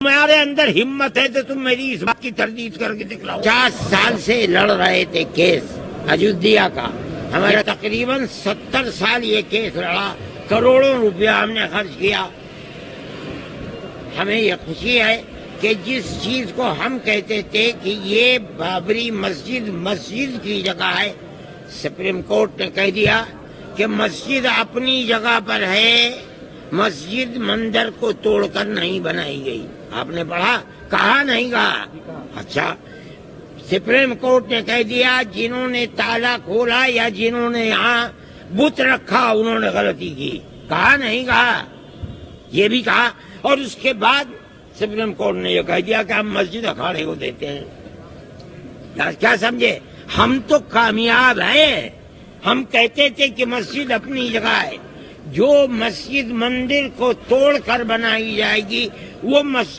تمہارے اندر ہمت ہے تو تم میری اس بات کی تردید کر کے دکھلاؤ۔ 50 سال سے لڑ رہے تھے کیس ایودھیا کا، ہمارا تقریباً 70 سال یہ کیس لڑا، کروڑوں روپیہ ہم نے خرچ کیا۔ ہمیں یہ خوشی ہے کہ جس چیز کو ہم کہتے تھے کہ یہ بابری مسجد کی جگہ ہے، سپریم کورٹ نے کہہ دیا کہ مسجد اپنی جگہ پر ہے، مسجد مندر کو توڑ کر نہیں بنائی گئی۔ آپ نے پڑھا؟ کہا نہیں کہا؟ اچھا، سپریم کورٹ نے کہہ دیا جنہوں نے تالا کھولا یا جنہوں نے یہاں بت رکھا انہوں نے غلطی کی۔ کہا نہیں کہا؟ یہ بھی کہا۔ اور اس کے بعد سپریم کورٹ نے یہ کہہ دیا کہ ہم مسجد اکھاڑے کو دیتے ہیں۔ کیا سمجھے؟ ہم تو کامیاب ہیں۔ ہم کہتے تھے کہ مسجد اپنی جگہ ہے، جو مسجد مندر کو توڑ کر بنائی جائے گی وہ مسجد